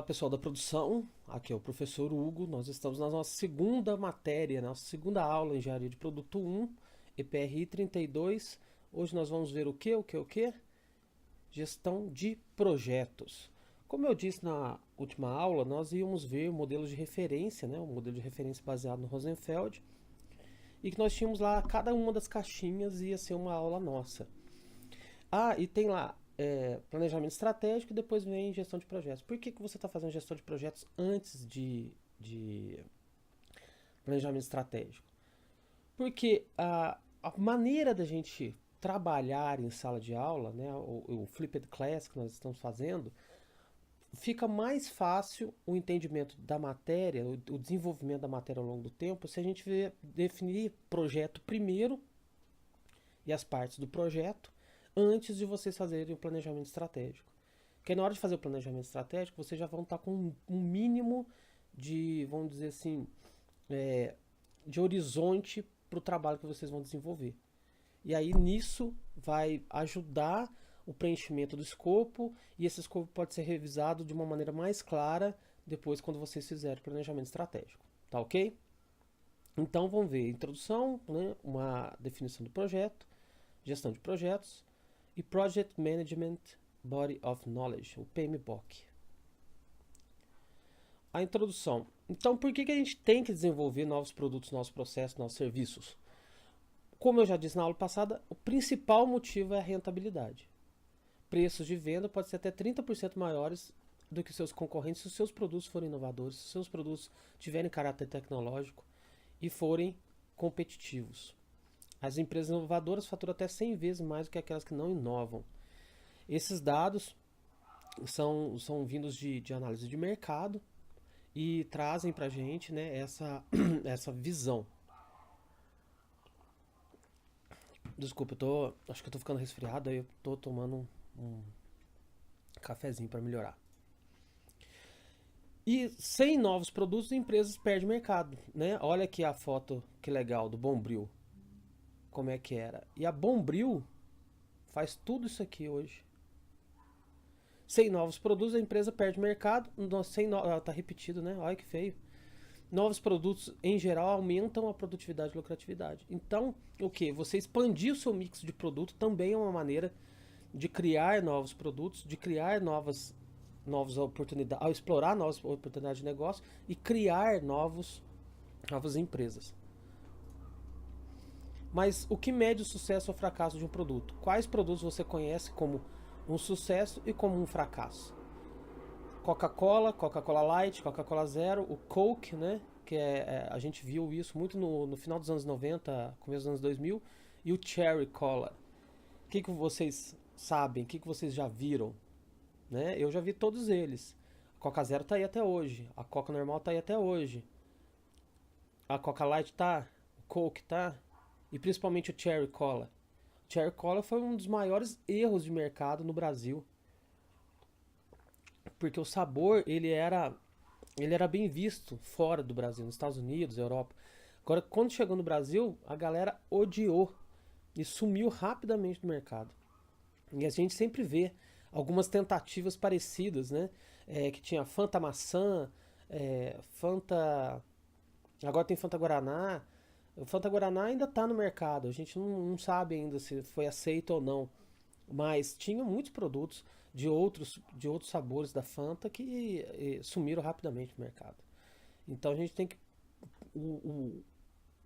Pessoal da produção, aqui é o professor Hugo. Nós estamos na nossa segunda matéria, nossa segunda aula em Engenharia de Produto 1, EPRI 32. Hoje nós vamos ver o que? Gestão de projetos. Como eu disse na última aula, nós íamos ver modelos de referência, né? Um modelo de referência baseado no Rosenfeld, e que nós tínhamos lá, cada uma das caixinhas ia ser uma aula nossa. E tem lá planejamento estratégico e depois vem gestão de projetos. Por que você está fazendo gestão de projetos antes de planejamento estratégico? Porque a maneira da gente trabalhar em sala de aula, né, o flipped class que nós estamos fazendo, fica mais fácil o entendimento da matéria, o desenvolvimento da matéria ao longo do tempo, se a gente definir projeto primeiro e as partes do projeto antes de vocês fazerem o planejamento estratégico. Porque na hora de fazer o planejamento estratégico, vocês já vão estar com um mínimo de, vamos dizer assim, de horizonte para o trabalho que vocês vão desenvolver. E aí nisso vai ajudar o preenchimento do escopo, e esse escopo pode ser revisado de uma maneira mais clara depois quando vocês fizerem o planejamento estratégico. Tá ok? Então vamos ver introdução, né, uma definição do projeto, gestão de projetos e Project Management Body of Knowledge, o PMBOK. A introdução. Então, por que a gente tem que desenvolver novos produtos, novos processos, novos serviços? Como eu já disse na aula passada, o principal motivo é a rentabilidade. Preços de venda podem ser até 30% maiores do que seus concorrentes se os seus produtos forem inovadores, se os seus produtos tiverem caráter tecnológico e forem competitivos. As empresas inovadoras faturam até 100 vezes mais do que aquelas que não inovam. Esses dados são vindos de análise de mercado e trazem para a gente, né, essa visão. Desculpa, acho que eu estou ficando resfriado, aí eu estou tomando um cafezinho para melhorar. E sem novos produtos, empresas perdem mercado, né? Olha aqui a foto, que legal, do Bombril. Como é que era. E a Bombril faz tudo isso aqui hoje. Sem novos produtos, a empresa perde mercado. Tá repetido, né? Olha que feio. Novos produtos, em geral, aumentam a produtividade e lucratividade. Então, o que? Você expandir o seu mix de produto também é uma maneira de criar novos produtos, de criar novas oportunidades, ao explorar novas oportunidades de negócio e criar novas empresas. Mas o que mede o sucesso ou fracasso de um produto? Quais produtos você conhece como um sucesso e como um fracasso? Coca-Cola, Coca-Cola Light, Coca-Cola Zero, o Coke, né? Que a gente viu isso muito no final dos anos 90, começo dos anos 2000, e o Cherry Cola. O que vocês sabem? O que vocês já viram? Né? Eu já vi todos eles. A Coca Zero tá aí até hoje, a Coca normal tá aí até hoje, a Coca Light tá, o Coke tá, e principalmente o Cherry Cola. O Cherry Cola foi um dos maiores erros de mercado no Brasil, porque o sabor ele era bem visto fora do Brasil, nos Estados Unidos, Europa. Agora, quando chegou no Brasil, a galera odiou e sumiu rapidamente do mercado. E a gente sempre vê algumas tentativas parecidas, né? Que tinha Fanta Maçã, Fanta. Agora tem Fanta Guaraná. O Fanta Guaraná ainda está no mercado, a gente não sabe ainda se foi aceito ou não. Mas tinha muitos produtos de outros sabores da Fanta que sumiram rapidamente no mercado. Então a gente tem que.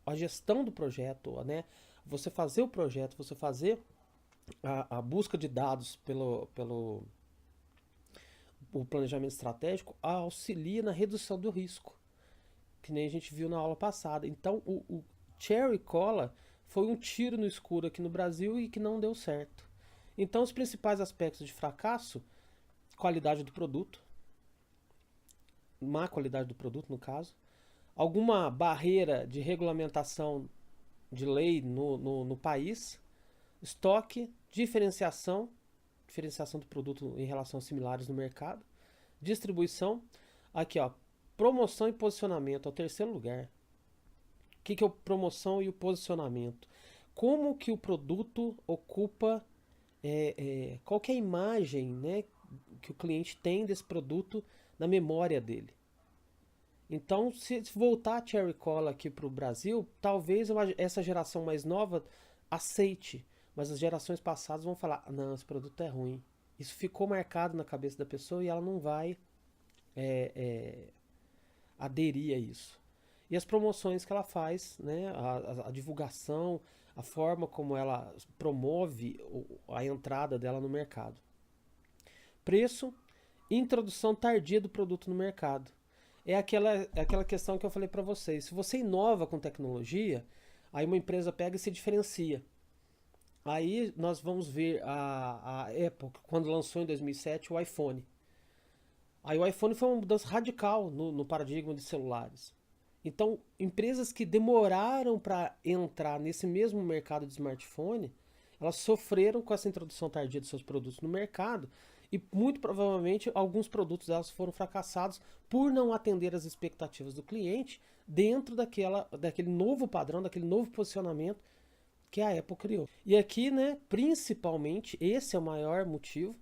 A gestão do projeto, né? Você fazer o projeto, você fazer a busca de dados pelo o planejamento estratégico auxilia na redução do risco, que nem a gente viu na aula passada. Então o Cherry Cola foi um tiro no escuro aqui no Brasil e que não deu certo. Então os principais aspectos de fracasso: qualidade do produto, má qualidade do produto no caso, alguma barreira de regulamentação de lei no país, estoque, diferenciação do produto em relação a similares no mercado, distribuição, aqui ó, promoção e posicionamento, é o terceiro lugar. O que é o promoção e o posicionamento? Como que o produto ocupa, qual que é a imagem, né, que o cliente tem desse produto na memória dele. Então, se voltar a Cherry Cola aqui para o Brasil, talvez essa geração mais nova aceite, mas as gerações passadas vão falar: não, esse produto é ruim. Isso ficou marcado na cabeça da pessoa e ela não vai é, é, aderir a isso. E as promoções que ela faz, né, a divulgação, a forma como ela promove a entrada dela no mercado. Preço, introdução tardia do produto no mercado. É aquela questão que eu falei para vocês. Se você inova com tecnologia, aí uma empresa pega e se diferencia. Aí nós vamos ver a Apple, quando lançou em 2007 o iPhone. Aí o iPhone foi uma mudança radical no paradigma de celulares. Então, empresas que demoraram para entrar nesse mesmo mercado de smartphone, elas sofreram com essa introdução tardia de seus produtos no mercado e muito provavelmente alguns produtos delas foram fracassados por não atender às expectativas do cliente dentro daquele novo padrão, daquele novo posicionamento que a Apple criou. E aqui, né, principalmente, esse é o maior motivo,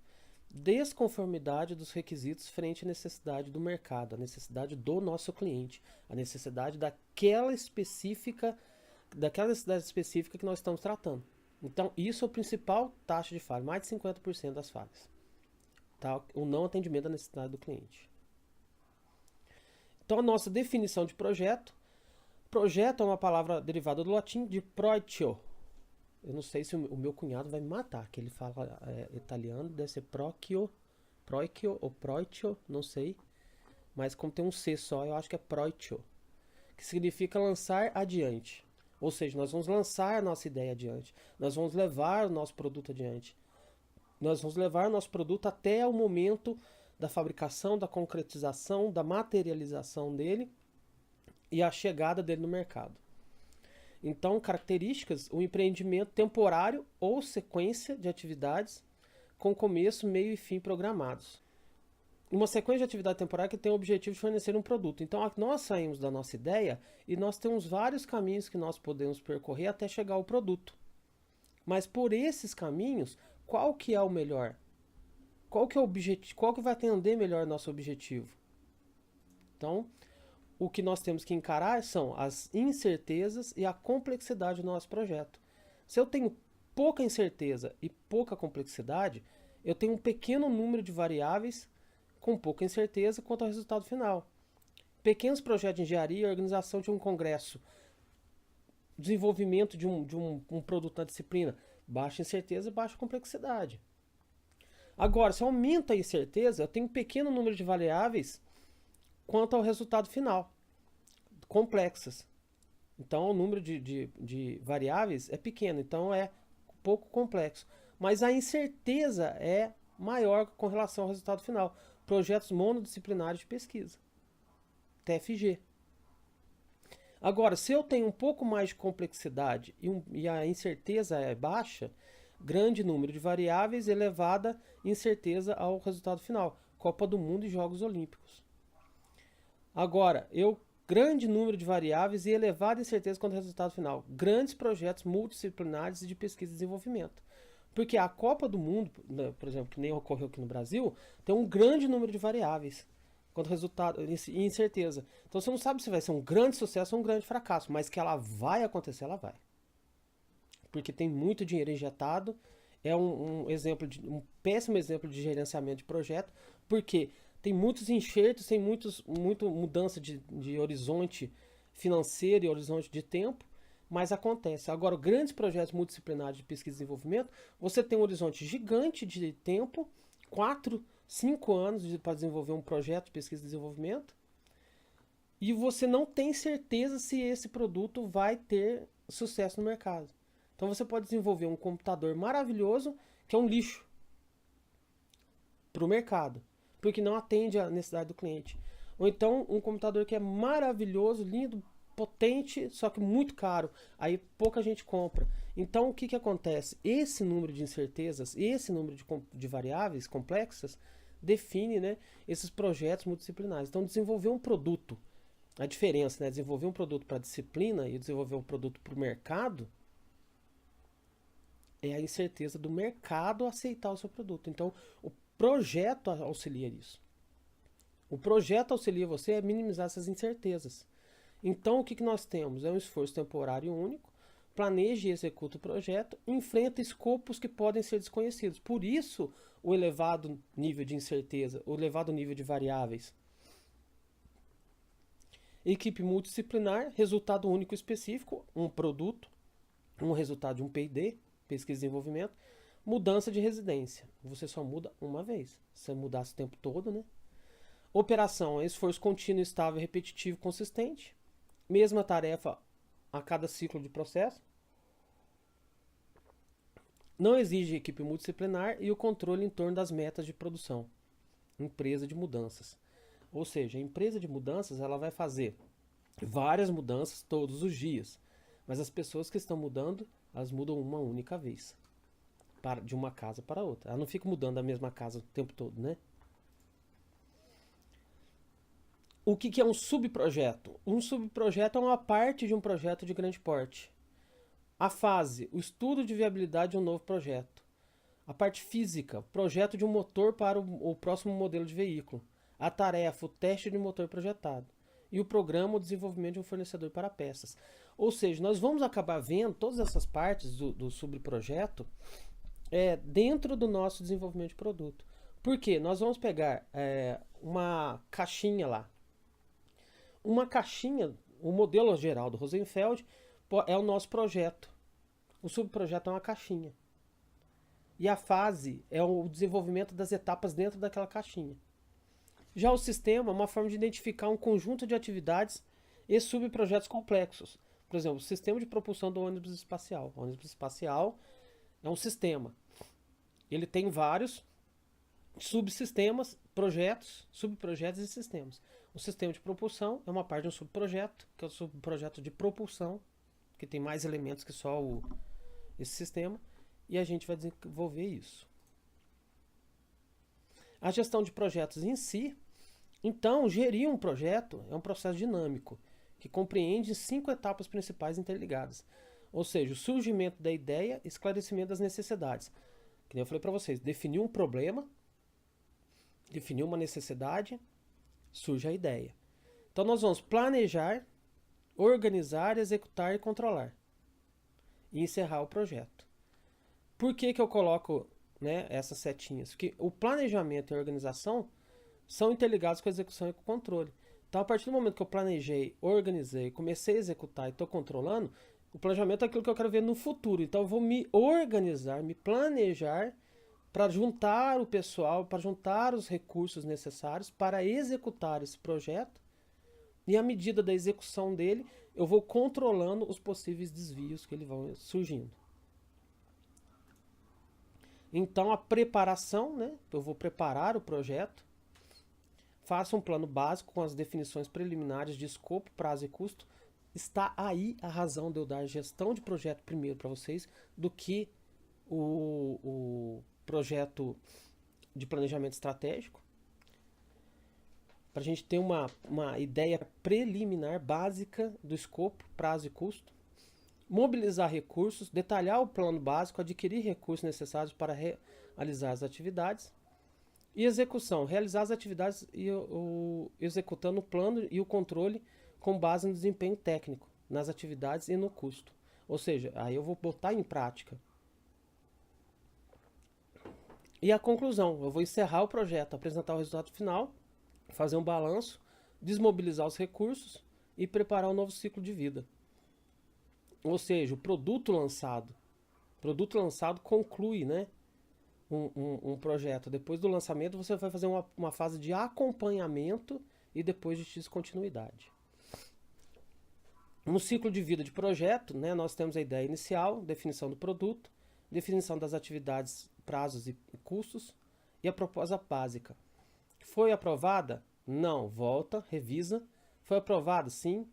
desconformidade dos requisitos frente à necessidade do mercado, a necessidade do nosso cliente, a necessidade daquela necessidade específica que nós estamos tratando. Então, isso é a principal taxa de falha, mais de 50% das falhas. Tá? O não atendimento à necessidade do cliente. Então, a nossa definição de projeto. Projeto é uma palavra derivada do latim de proitio. Eu não sei se o meu cunhado vai me matar, que ele fala italiano, deve ser procio ou proitio, não sei. Mas como tem um C só, eu acho que é proitio, que significa lançar adiante. Ou seja, nós vamos lançar a nossa ideia adiante. Nós vamos levar o nosso produto adiante. Nós vamos levar o nosso produto até o momento da fabricação, da concretização, da materialização dele e a chegada dele no mercado. Então, características: o empreendimento temporário ou sequência de atividades com começo, meio e fim programados. Uma sequência de atividade temporária que tem o objetivo de fornecer um produto. Então, nós saímos da nossa ideia e nós temos vários caminhos que nós podemos percorrer até chegar ao produto. Mas por esses caminhos, qual que é o melhor? Qual que é o objetivo? Qual que vai atender melhor nosso objetivo? Então, o que nós temos que encarar são as incertezas e a complexidade do nosso projeto. Se eu tenho pouca incerteza e pouca complexidade, eu tenho um pequeno número de variáveis com pouca incerteza quanto ao resultado final. Pequenos projetos de engenharia, organização de um congresso, desenvolvimento de um produto na disciplina, baixa incerteza, baixa complexidade. Agora, se eu aumento a incerteza, eu tenho um pequeno número de variáveis quanto ao resultado final, complexas. Então, o número de variáveis é pequeno, então é pouco complexo. Mas a incerteza é maior com relação ao resultado final. Projetos monodisciplinares de pesquisa, TFG. Agora, se eu tenho um pouco mais de complexidade e a incerteza é baixa, grande número de variáveis, elevada incerteza ao resultado final. Copa do Mundo e Jogos Olímpicos. Agora, grande número de variáveis e elevada incerteza quanto ao resultado final. Grandes projetos multidisciplinares de pesquisa e desenvolvimento. Porque a Copa do Mundo, por exemplo, que nem ocorreu aqui no Brasil, tem um grande número de variáveis quanto ao resultado e incerteza. Então você não sabe se vai ser um grande sucesso ou um grande fracasso, mas que ela vai acontecer, ela vai. Porque tem muito dinheiro injetado. É um péssimo exemplo de gerenciamento de projeto, porque tem muitos enxertos, tem muita mudança de horizonte financeiro e horizonte de tempo, mas acontece. Agora, grandes projetos multidisciplinares de pesquisa e desenvolvimento, você tem um horizonte gigante de tempo, 4, 5 anos para desenvolver um projeto de pesquisa e desenvolvimento, e você não tem certeza se esse produto vai ter sucesso no mercado. Então você pode desenvolver um computador maravilhoso que é um lixo para o mercado, porque não atende à necessidade do cliente. Ou então um computador que é maravilhoso, lindo, potente, só que muito caro. Aí pouca gente compra. Então o que acontece? Esse número de incertezas, esse número de variáveis complexas, define, né, esses projetos multidisciplinares. Então desenvolver um produto, a diferença, né, desenvolver um produto para a disciplina e desenvolver um produto para o mercado, é a incerteza do mercado aceitar o seu produto. Então, o projeto auxilia isso. O projeto auxilia você a minimizar essas incertezas. Então, o que nós temos? É um esforço temporário único, planeja e executa o projeto, enfrenta escopos que podem ser desconhecidos. Por isso, o elevado nível de incerteza, o elevado nível de variáveis. Equipe multidisciplinar, resultado único específico, um produto, um resultado de um P&D, pesquisa e desenvolvimento. Mudança de residência, você só muda uma vez. Se você mudasse o tempo todo, né? Operação, esforço contínuo, estável, repetitivo, consistente. Mesma tarefa a cada ciclo de processo. Não exige equipe multidisciplinar e o controle em torno das metas de produção. Empresa de mudanças. Ou seja, a empresa de mudanças ela vai fazer várias mudanças todos os dias. Mas as pessoas que estão mudando, elas mudam uma única vez. De uma casa para outra. Ela não fica mudando a mesma casa o tempo todo, né? O que é um subprojeto? Um subprojeto é uma parte de um projeto de grande porte. A fase, o estudo de viabilidade de um novo projeto. A parte física, projeto de um motor para o próximo modelo de veículo. A tarefa, o teste de motor projetado. E o programa, o desenvolvimento de um fornecedor para peças. Ou seja, nós vamos acabar vendo todas essas partes do subprojeto dentro do nosso desenvolvimento de produto. Por quê? Nós vamos pegar uma caixinha lá. Uma caixinha, o modelo geral do Rosenfeld é o nosso projeto. O subprojeto é uma caixinha. E a fase é o desenvolvimento das etapas dentro daquela caixinha. Já o sistema é uma forma de identificar um conjunto de atividades e subprojetos complexos. Por exemplo, o sistema de propulsão do ônibus espacial. O ônibus espacial é um sistema. Ele tem vários subsistemas, projetos, subprojetos e sistemas. O sistema de propulsão é uma parte de um subprojeto, que é o subprojeto de propulsão, que tem mais elementos que só esse sistema, e a gente vai desenvolver isso. A gestão de projetos em si, então, gerir um projeto é um processo dinâmico, que compreende 5 etapas principais interligadas. Ou seja, o surgimento da ideia e esclarecimento das necessidades. Que nem eu falei para vocês, definir um problema, definir uma necessidade, surge a ideia. Então nós vamos planejar, organizar, executar e controlar. E encerrar o projeto. Por que eu coloco essas setinhas? Porque o planejamento e a organização são interligados com a execução e com o controle. Então a partir do momento que eu planejei, organizei, comecei a executar e estou controlando, o planejamento é aquilo que eu quero ver no futuro. Então eu vou me organizar, me planejar para juntar o pessoal, para juntar os recursos necessários para executar esse projeto. E à medida da execução dele, eu vou controlando os possíveis desvios que ele vão surgindo. Então a preparação, eu vou preparar o projeto, faço um plano básico com as definições preliminares de escopo, prazo e custo. Está aí a razão de eu dar gestão de projeto primeiro para vocês do que o projeto de planejamento estratégico, para a gente ter uma ideia preliminar básica do escopo, prazo e custo, mobilizar recursos, detalhar o plano básico, adquirir recursos necessários para realizar as atividades, e execução, realizar as atividades e executando o plano e o controle com base no desempenho técnico, nas atividades e no custo. Ou seja, aí eu vou botar em prática. E a conclusão, eu vou encerrar o projeto, apresentar o resultado final, fazer um balanço, desmobilizar os recursos e preparar um novo ciclo de vida. Ou seja, o produto lançado conclui um projeto. Depois do lançamento você vai fazer uma fase de acompanhamento e depois de descontinuidade. No ciclo de vida de projeto, nós temos a ideia inicial, definição do produto, definição das atividades, prazos e custos e a proposta básica. Foi aprovada? Não. Volta, revisa. Foi aprovada? Sim.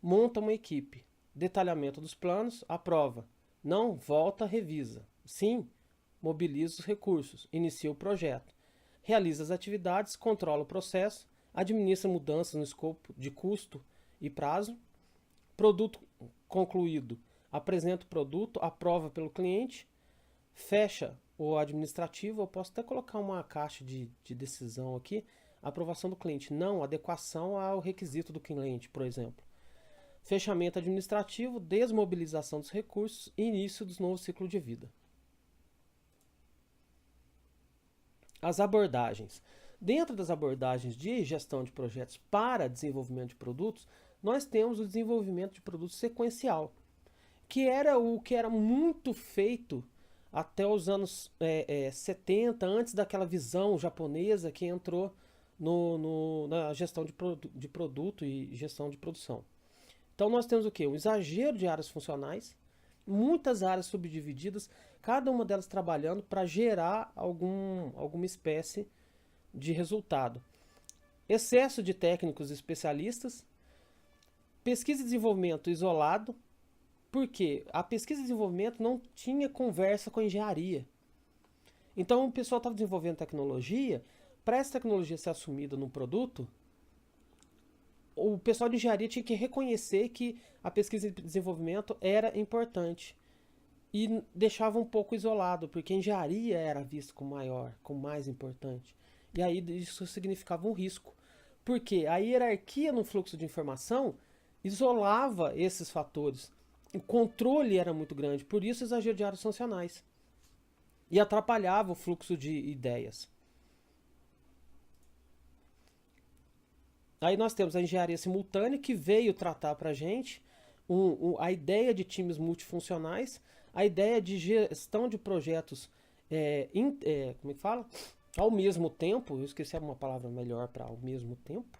Monta uma equipe. Detalhamento dos planos, aprova. Não, volta, revisa. Sim, mobiliza os recursos, inicia o projeto. Realiza as atividades, controla o processo, administra mudanças no escopo de custo e prazo. Produto concluído, apresenta o produto, aprova pelo cliente, fecha o administrativo. Eu posso até colocar uma caixa de decisão aqui. aprovação do cliente. Não, adequação ao requisito do cliente, por exemplo. Fechamento administrativo, desmobilização dos recursos e início do novo ciclo de vida. As abordagens. Dentro das abordagens de gestão de projetos para desenvolvimento de produtos, nós temos o desenvolvimento de produtos sequencial, que era o que era muito feito até os anos 70, antes daquela visão japonesa que entrou na gestão de produto e gestão de produção. Então nós temos o quê? Um exagero de áreas funcionais, muitas áreas subdivididas, cada uma delas trabalhando para gerar alguma espécie de resultado. Excesso de técnicos especialistas, pesquisa e desenvolvimento isolado, porque a pesquisa e desenvolvimento não tinha conversa com a engenharia. Então o pessoal estava desenvolvendo tecnologia, para essa tecnologia ser assumida no produto, o pessoal de engenharia tinha que reconhecer que a pesquisa e desenvolvimento era importante. E deixava um pouco isolado, porque a engenharia era vista como maior, como mais importante. E aí isso significava um risco. Porque a hierarquia no fluxo de informação isolava esses fatores. O controle era muito grande, por isso exagero de áreas funcionais. E atrapalhava o fluxo de ideias. Aí nós temos a engenharia simultânea, que veio tratar para a gente a ideia de times multifuncionais, a ideia de gestão de projetos como é que fala? Ao mesmo tempo, eu esqueci uma palavra melhor para ao mesmo tempo,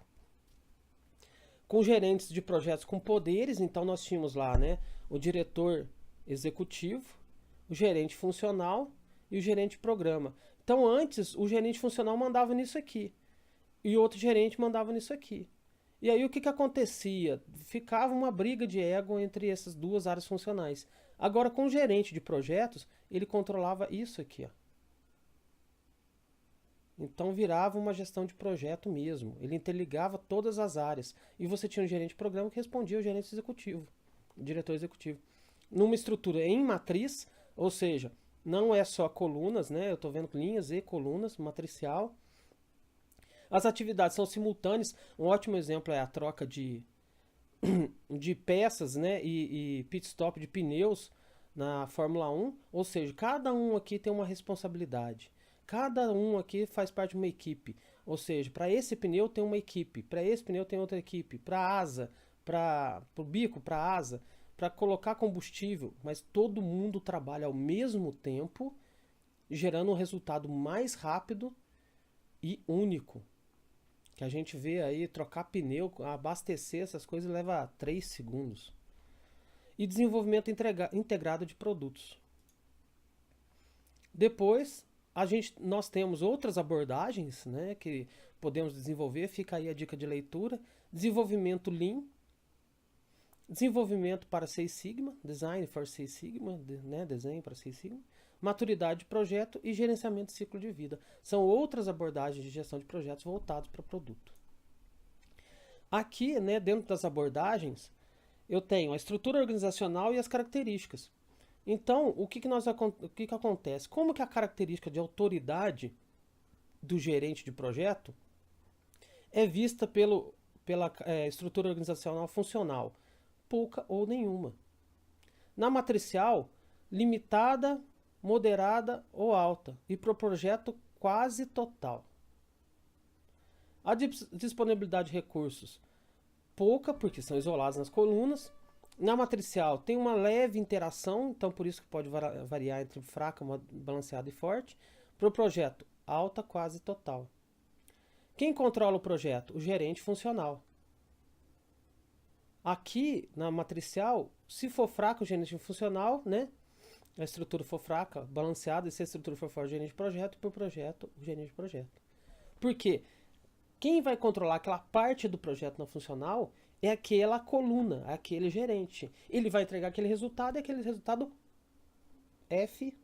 com gerentes de projetos com poderes. Então nós tínhamos lá, né, o diretor executivo, o gerente funcional e o gerente de programa. Então antes o gerente funcional mandava nisso aqui e outro gerente mandava nisso aqui. E aí o que acontecia? Ficava uma briga de ego entre essas duas áreas funcionais. Agora com o gerente de projetos, ele controlava isso aqui, ó. Então virava uma gestão de projeto mesmo. Ele interligava todas as áreas. E você tinha um gerente de programa que respondia ao gerente executivo, o diretor executivo. Numa estrutura em matriz, ou seja, não é só colunas, né? Eu estou vendo linhas e colunas, matricial. As atividades são simultâneas. Um ótimo exemplo é a troca de peças, né? E pit stop de pneus na Fórmula 1. Ou seja, cada um aqui tem uma responsabilidade. Cada um aqui faz parte de uma equipe. Ou seja, para esse pneu tem uma equipe, para esse pneu tem outra equipe, para a asa, para o bico, para a asa, para colocar combustível. Mas todo mundo trabalha ao mesmo tempo, gerando um resultado mais rápido e único. Que a gente vê aí, trocar pneu, abastecer essas coisas leva 3 segundos. E desenvolvimento integrado de produtos. Depois nós temos outras abordagens, né, que podemos desenvolver, fica aí a dica de leitura. Desenvolvimento Lean, desenvolvimento para 6 Sigma, Design for 6 Sigma, né, desenho para 6 Sigma, maturidade de projeto e gerenciamento de ciclo de vida. São outras abordagens de gestão de projetos voltados para produto. Aqui, né, dentro das abordagens, eu tenho a estrutura organizacional e as características. Então, o que acontece? Como que a característica de autoridade do gerente de projeto é vista pela estrutura organizacional funcional? Pouca ou nenhuma. Na matricial, limitada, moderada ou alta. E para o projeto, quase total. A disponibilidade de recursos, pouca, porque são isolados nas colunas. Na matricial tem uma leve interação, então por isso que pode variar entre fraca, balanceada e forte. Para o projeto, alta, quase total. Quem controla o projeto? O gerente funcional. Aqui, na matricial, se for fraco, o gerente funcional, né? A estrutura for fraca, balanceada, e se a estrutura for forte, o gerente de projeto, e para o projeto, o gerente de projeto. Por quê? Quem vai controlar aquela parte do projeto não funcional é aquela coluna, aquele gerente. Ele vai entregar aquele resultado e aquele resultado F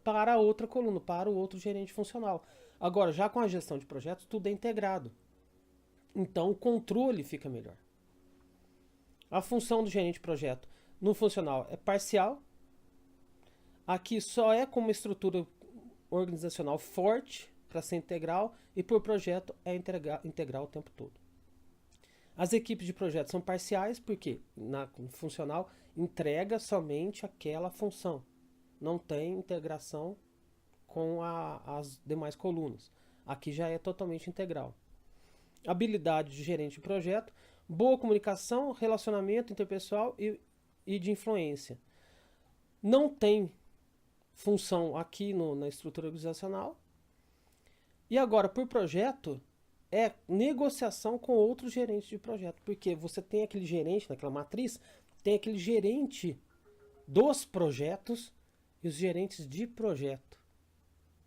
para a outra coluna, para o outro gerente funcional. Agora, já com a gestão de projetos, tudo é integrado. Então, o controle fica melhor. A função do gerente de projeto no funcional é parcial. Aqui só é com uma estrutura organizacional forte, para ser integral e por projeto é integral o tempo todo. As equipes de projeto são parciais porque no funcional entrega somente aquela função. Não tem integração com as demais colunas. Aqui já é totalmente integral. Habilidade de gerente de projeto, boa comunicação, relacionamento interpessoal e de influência. Não tem função aqui na estrutura organizacional. E agora, por projeto, é negociação com outros gerentes de projeto. Porque você tem aquele gerente, naquela matriz, tem aquele gerente dos projetos e os gerentes de projeto.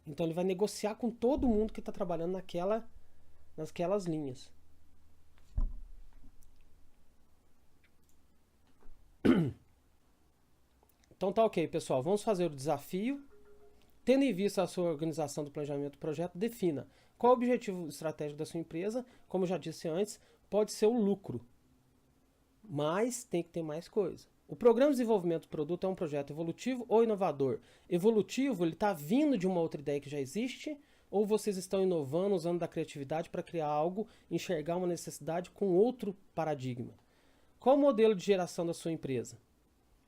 Então ele vai negociar com todo mundo que está trabalhando naquelas linhas. Então tá ok, pessoal. Vamos fazer o desafio. Tendo em vista a sua organização do planejamento do projeto, defina qual é o objetivo estratégico da sua empresa. Como eu já disse antes, pode ser o lucro, mas tem que ter mais coisa. O programa de desenvolvimento do produto é um projeto evolutivo ou inovador? Evolutivo, ele está vindo de uma outra ideia que já existe, ou vocês estão inovando, usando da criatividade para criar algo, enxergar uma necessidade com outro paradigma? Qual o modelo de geração da sua empresa?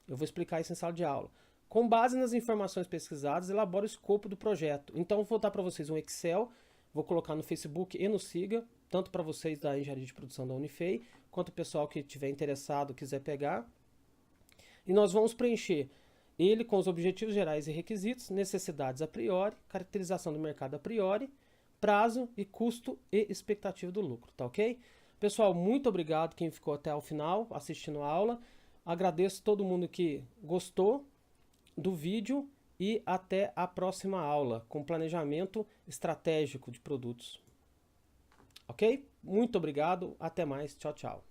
Eu vou explicar isso em sala de aula. Com base nas informações pesquisadas, elabora o escopo do projeto. Então, vou botar para vocês um Excel, vou colocar no Facebook e no Siga, tanto para vocês da Engenharia de Produção da Unifei, quanto o pessoal que estiver interessado, quiser pegar. E nós vamos preencher ele com os objetivos gerais e requisitos, necessidades a priori, caracterização do mercado a priori, prazo e custo e expectativa do lucro, tá ok? Pessoal, muito obrigado quem ficou até o final assistindo a aula. Agradeço todo mundo que gostou do vídeo e até a próxima aula com planejamento estratégico de produtos. Ok? Muito obrigado, até mais, tchau, tchau.